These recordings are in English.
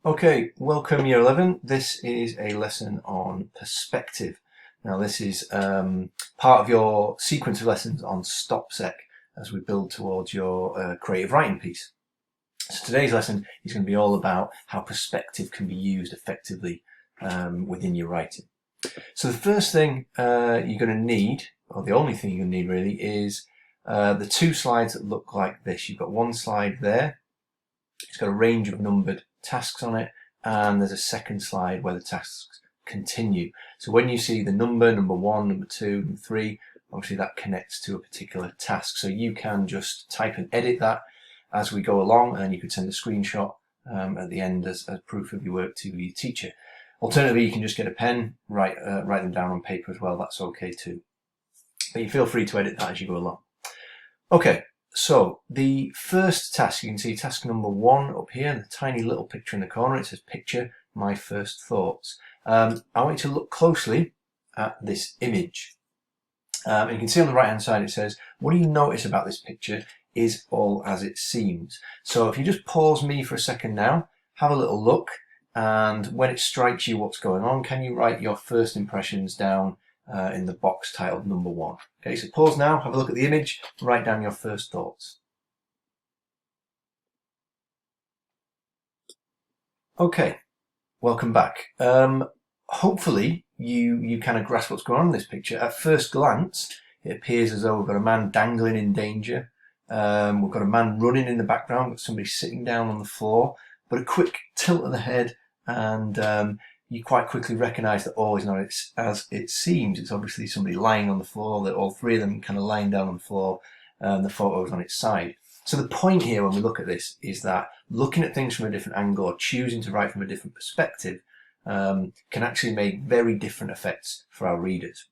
Okay, welcome Year 11. This is a lesson on perspective. Now this is part of your sequence of lessons on stopsec as we build towards your creative writing piece. So today's lesson is going to be all about how perspective can be used effectively within your writing. So the first thing you're going to need, or the only thing you're going to need really, is the two slides that look like this. You've got one slide there. It's got a range of numbered tasks on it, and there's a second slide where the tasks continue. So when you see the number 1, number 2, number 3, obviously that connects to a particular task. So you can just type and edit that as we go along, and you could send a screenshot at the end as proof of your work to your teacher. Alternatively, you can just get a pen, write them down on paper as well. That's okay too. But you feel free to edit that as you go along. Okay. So the first task, you can see task number 1 up here, the tiny little picture in the corner. It says picture my first thoughts. I want you to look closely at this image. And you can see on the right hand side it says, what do you notice about this picture is all as it seems. So if you just pause me for a second now, have a little look, and when it strikes you what's going on, can you write your first impressions down in the box titled number 1. Okay, so pause now, have a look at the image, write down your first thoughts. Okay, welcome back. Hopefully you kind of grasp what's going on in this picture. At first glance, it appears as though we've got a man dangling in danger. We've got a man running in the background, got somebody sitting down on the floor, but a quick tilt of the head and you quite quickly recognise that all is not as it seems. It's obviously somebody lying on the floor, that all three of them kind of lying down on the floor, and the photo is on its side. So the point here when we look at this is that looking at things from a different angle or choosing to write from a different perspective can actually make very different effects for our readers.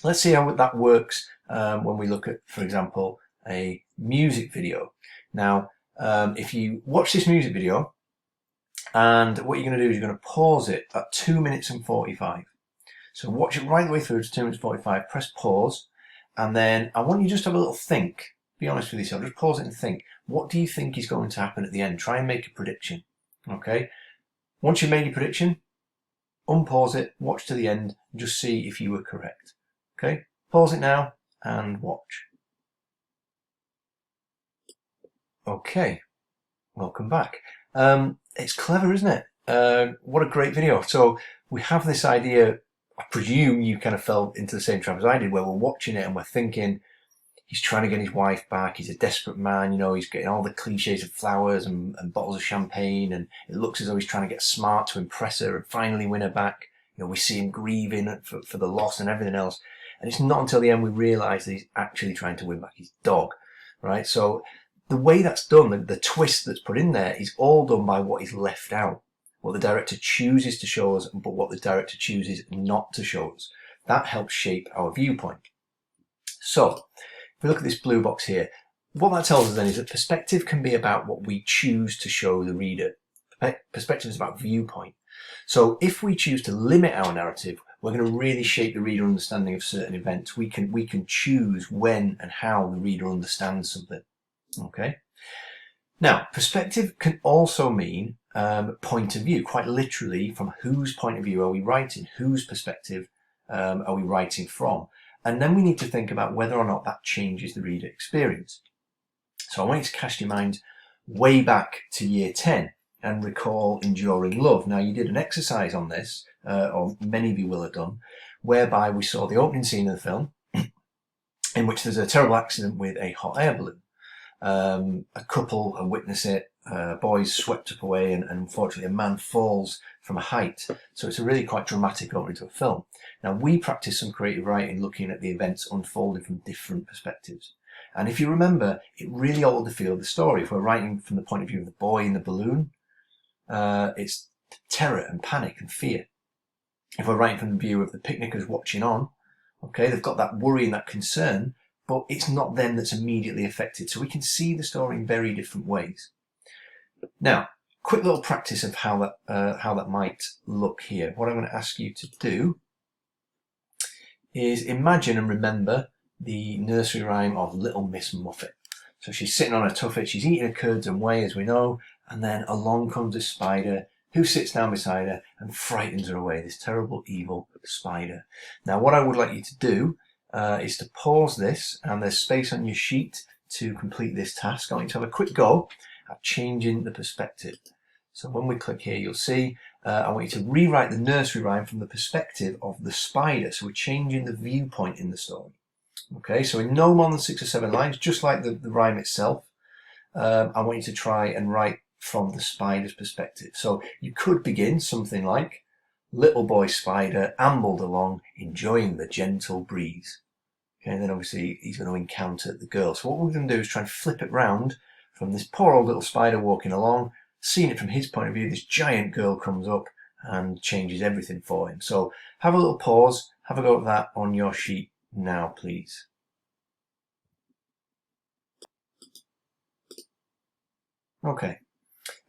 Let's see how that works when we look at, for example, a music video. Now, if you watch this music video, and what you're going to do is you're going to pause it at 2 minutes and 45. So watch it right the way through to 2 minutes 45, press pause, and then I want you just to have a little think. Be honest with yourself, just pause it and think. What do you think is going to happen at the end? Try and make a prediction. Okay? Once you've made your prediction, unpause it, watch to the end, and just see if you were correct. Okay? Pause it now and watch. Okay, welcome back. It's clever, isn't it? What a great video. So we have this idea, I presume you kind of fell into the same trap as I did, where we're watching it and we're thinking, he's trying to get his wife back, he's a desperate man, you know, he's getting all the cliches of flowers and bottles of champagne, and it looks as though he's trying to get smart to impress her and finally win her back. You know, we see him grieving for the loss and everything else. And it's not until the end we realise that he's actually trying to win back his dog, right? So the way that's done, the twist that's put in there, is all done by what is left out. What the director chooses to show us, but what the director chooses not to show us. That helps shape our viewpoint. So, if we look at this blue box here, what that tells us then is that perspective can be about what we choose to show the reader. Perspective is about viewpoint. So if we choose to limit our narrative, we're going to really shape the reader understanding of certain events. We can choose when and how the reader understands something. Okay. Now, perspective can also mean point of view, quite literally, from whose point of view are we writing? Whose perspective are we writing from? And then we need to think about whether or not that changes the reader experience. So I want you to cast your mind way back to year 10 and recall Enduring Love. Now, you did an exercise on this, or many of you will have done, whereby we saw the opening scene of the film in which there's a terrible accident with a hot air balloon. A couple witness it, boys swept up away, and unfortunately a man falls from a height. So it's a really quite dramatic opening to a film. Now, we practice some creative writing looking at the events unfolding from different perspectives. And if you remember, it really altered the feel of the story. If we're writing from the point of view of the boy in the balloon, it's terror and panic and fear. If we're writing from the view of the picnickers watching on, okay, they've got that worry and that concern, but it's not them that's immediately affected. So we can see the story in very different ways. Now, quick little practice of how that might look here. What I'm going to ask you to do is imagine and remember the nursery rhyme of Little Miss Muffet. So she's sitting on a tuffet, she's eating her curds and whey, as we know, and then along comes a spider, who sits down beside her and frightens her away, this terrible, evil spider. Now, what I would like you to do is to pause this, and there's space on your sheet to complete this task. I want you to have a quick go at changing the perspective. So when we click here, you'll see I want you to rewrite the nursery rhyme from the perspective of the spider. So we're changing the viewpoint in the story. Okay, so in no more than 6 or 7 lines, just like the rhyme itself, I want you to try and write from the spider's perspective. So you could begin something like, little boy spider ambled along, enjoying the gentle breeze. Okay, and then obviously he's going to encounter the girl. So what we're going to do is try and flip it round from this poor old little spider walking along, seeing it from his point of view. This giant girl comes up and changes everything for him. So have a little pause, have a go at that on your sheet now, please. Okay,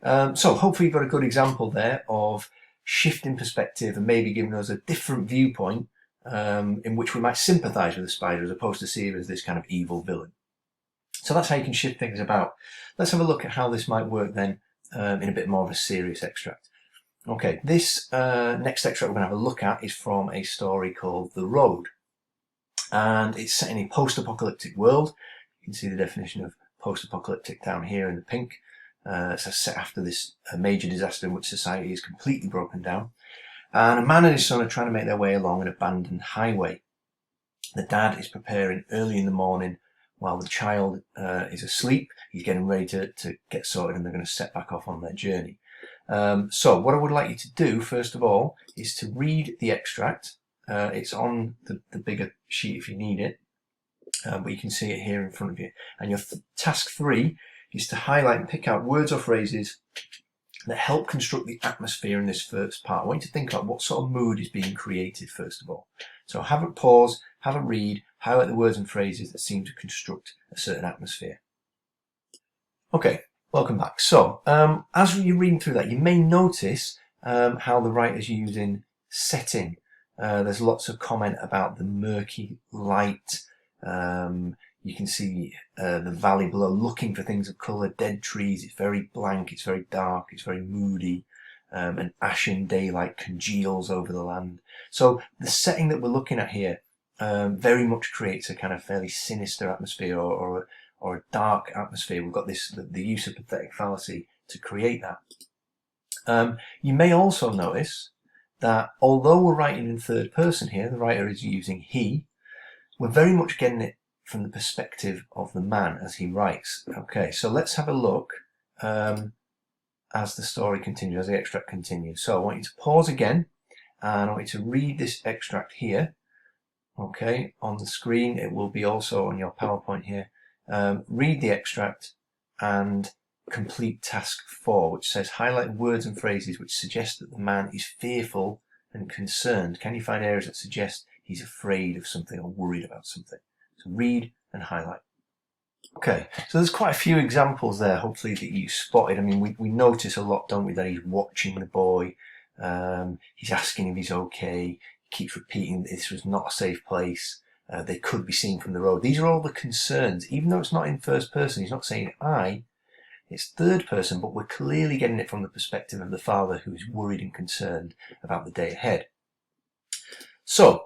so hopefully you've got a good example there of shifting perspective and maybe giving us a different viewpoint in which we might sympathise with the spider as opposed to see it as this kind of evil villain. So that's how you can shift things about. Let's have a look at how this might work then in a bit more of a serious extract. Okay, this next extract we're going to have a look at is from a story called The Road. And it's set in a post-apocalyptic world. You can see the definition of post-apocalyptic down here in the pink. It's set after this major disaster in which society is completely broken down. And a man and his son are trying to make their way along an abandoned highway. The dad is preparing early in the morning while the child is asleep. He's getting ready to get sorted, and they're going to set back off on their journey. So what I would like you to do, first of all, is to read the extract. It's on the bigger sheet if you need it, but you can see it here in front of you. And your task 3 is to highlight and pick out words or phrases that help construct the atmosphere in this first part. I want you to think about what sort of mood is being created, first of all. So have a pause, have a read, highlight the words and phrases that seem to construct a certain atmosphere. Okay, welcome back. So as you're reading through that, you may notice how the writer's using setting. There's lots of comment about the murky light. You can see the valley below looking for things of colour, dead trees. It's very blank, it's very dark, it's very moody. An ashen daylight congeals over the land. So the setting that we're looking at here very much creates a kind of fairly sinister atmosphere or a dark atmosphere. We've got the use of pathetic fallacy to create that. You may also notice that although we're writing in third person here, the writer is using he, we're very much getting it from the perspective of the man as he writes. Okay, so let's have a look as the story continues, as the extract continues. So I want you to pause again, and I want you to read this extract here. Okay, on the screen, it will be also on your PowerPoint here. Read the extract and complete task 4, which says highlight words and phrases which suggest that the man is fearful and concerned. Can you find areas that suggest he's afraid of something or worried about something? So read and highlight. Okay, so there's quite a few examples there, hopefully, that you spotted. I mean, we notice a lot, don't we, that he's watching the boy, he's asking if he's okay, he keeps repeating that this was not a safe place, they could be seen from the road. These are all the concerns, even though it's not in first person, he's not saying I, it's third person, but we're clearly getting it from the perspective of the father who is worried and concerned about the day ahead. So,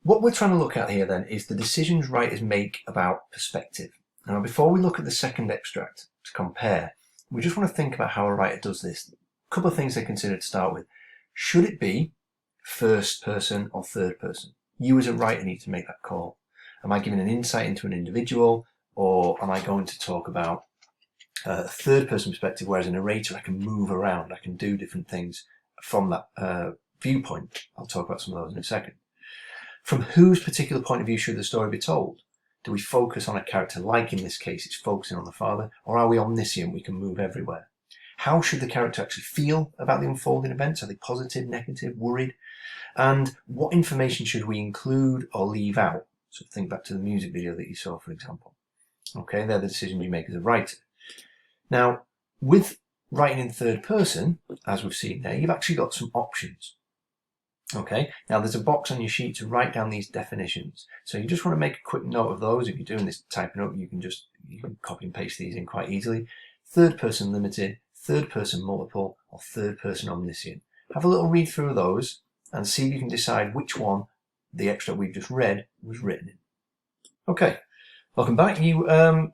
what we're trying to look at here then is the decisions writers make about perspective. Now, before we look at the second extract to compare, we just want to think about how a writer does this. A couple of things they consider to start with. Should it be first person or third person? You as a writer need to make that call. Am I giving an insight into an individual, or am I going to talk about a third person perspective, whereas a narrator I can move around, I can do different things from that viewpoint. I'll talk about some of those in a second. From whose particular point of view should the story be told? Do we focus on a character like, in this case, it's focusing on the father, or are we omniscient, we can move everywhere? How should the character actually feel about the unfolding events? Are they positive, negative, worried? And what information should we include or leave out? So think back to the music video that you saw, for example. Okay, they're the decisions you make as a writer. Now, with writing in third person, as we've seen there, you've actually got some options. Okay, now there's a box on your sheet to write down these definitions. So you just want to make a quick note of those. If you're doing this typing up, you can copy and paste these in quite easily. Third person limited, third person multiple, or third person omniscient. Have a little read through those and see if you can decide which one the extract we've just read was written in. Okay, welcome back. You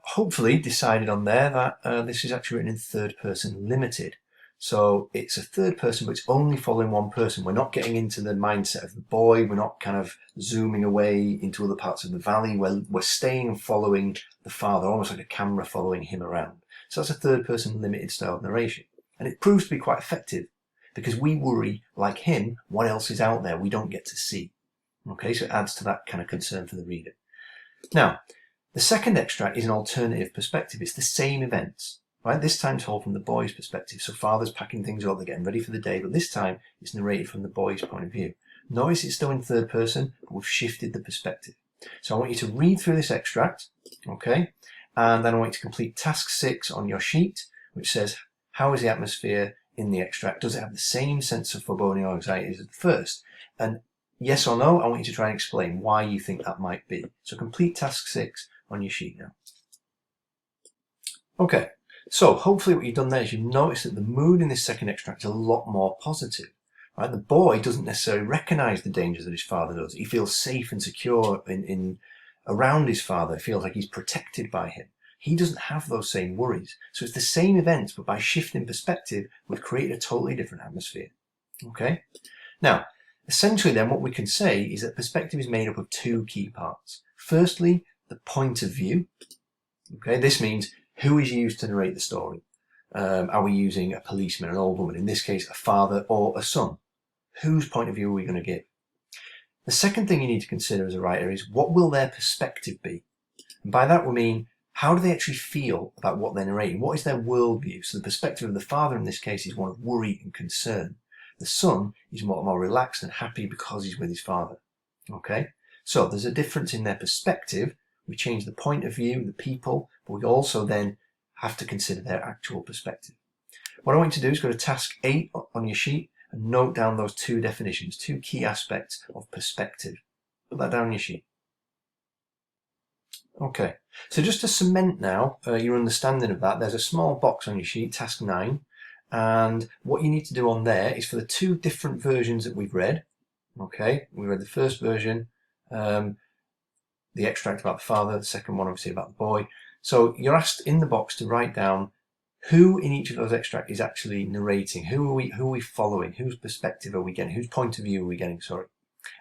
hopefully decided on there that this is actually written in third person limited. So it's a third person, but it's only following one person. We're not getting into the mindset of the boy. We're not kind of zooming away into other parts of the valley. We're staying and following the father, almost like a camera following him around. So that's a third person limited style of narration. And it proves to be quite effective because we worry, like him, what else is out there we don't get to see. Okay, so it adds to that kind of concern for the reader. Now, the second extract is an alternative perspective. It's the same events. Right, this time told from the boy's perspective. So father's packing things up, they're getting ready for the day, but this time it's narrated from the boy's point of view. Notice it's still in third person, but we've shifted the perspective. So I want you to read through this extract, okay, and then I want you to complete task 6 on your sheet, which says, how is the atmosphere in the extract? Does it have the same sense of foreboding or anxiety as the first? And yes or no, I want you to try and explain why you think that might be. So complete task 6 on your sheet now. Okay. So hopefully what you've done there is you've noticed that the mood in this second extract is a lot more positive. Right? The boy doesn't necessarily recognise the dangers that his father does. He feels safe and secure around his father. He feels like he's protected by him. He doesn't have those same worries. So it's the same events, but by shifting perspective, we've created a totally different atmosphere. Okay? Now, essentially then what we can say is that perspective is made up of 2 key parts. Firstly, the point of view. Okay? This means who is used to narrate the story? Are we using a policeman, an old woman, in this case a father or a son? Whose point of view are we going to give? The second thing you need to consider as a writer is what will their perspective be? And by that we mean, how do they actually feel about what they're narrating? What is their worldview? So the perspective of the father in this case is one of worry and concern. The son is more relaxed and happy because he's with his father. Okay? So there's a difference in their perspective. We change the point of view, the people, but we also then have to consider their actual perspective. What I want you to do is go to task 8 on your sheet and note down those 2 definitions, 2 key aspects of perspective. Put that down on your sheet. Okay, so just to cement now your understanding of that, there's a small box on your sheet, task 9, and what you need to do on there is for the 2 different versions that we've read. Okay, we read the first version, the extract about the father, the second one obviously about the boy. So you're asked in the box to write down who in each of those extracts is actually narrating. Who are we following? Whose perspective are we getting? Whose point of view are we getting? Sorry.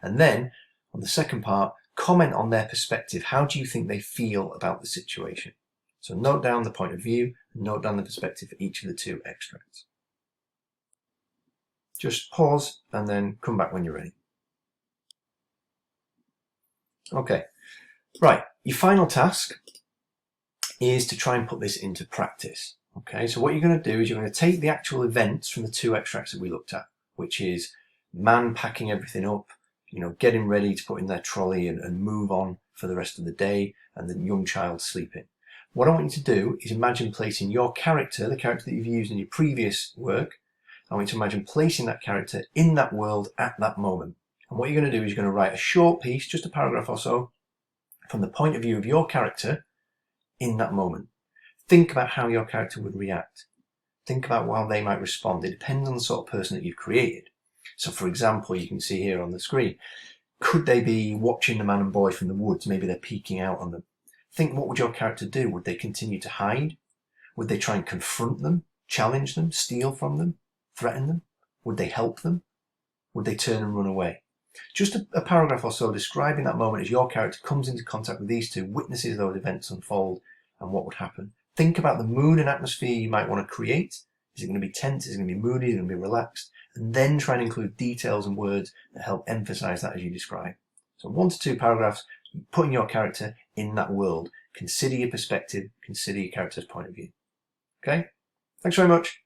And then on the second part, comment on their perspective. How do you think they feel about the situation? So note down the point of view and note down the perspective for each of the 2 extracts. Just pause and then come back when you're ready. Okay. Right, your final task is to try and put this into practice. Okay, so what you're going to do is you're going to take the actual events from the 2 extracts that we looked at, which is man packing everything up, getting ready to put in their trolley and move on for the rest of the day, and the young child sleeping. What I want you to do is imagine placing your character, the character that you've used in your previous work, I want you to imagine placing that character in that world at that moment. And what you're going to do is you're going to write a short piece, just a paragraph or so, from the point of view of your character in that moment. Think about how your character would react. Think about how they might respond. It depends on the sort of person that you've created. So for example, you can see here on the screen, could they be watching the man and boy from the woods? Maybe they're peeking out on them. Think, what would your character do? Would they continue to hide? Would they try and confront them, challenge them, steal from them, threaten them? Would they help them? Would they turn and run away? Just a paragraph or so describing that moment as your character comes into contact with these 2, witnesses those events unfold, and what would happen. Think about the mood and atmosphere you might want to create. Is it going to be tense? Is it going to be moody? Is it going to be relaxed? And then try and include details and words that help emphasize that as you describe. So 1 to 2 paragraphs, putting your character in that world. Consider your perspective, consider your character's point of view. Okay? Thanks very much.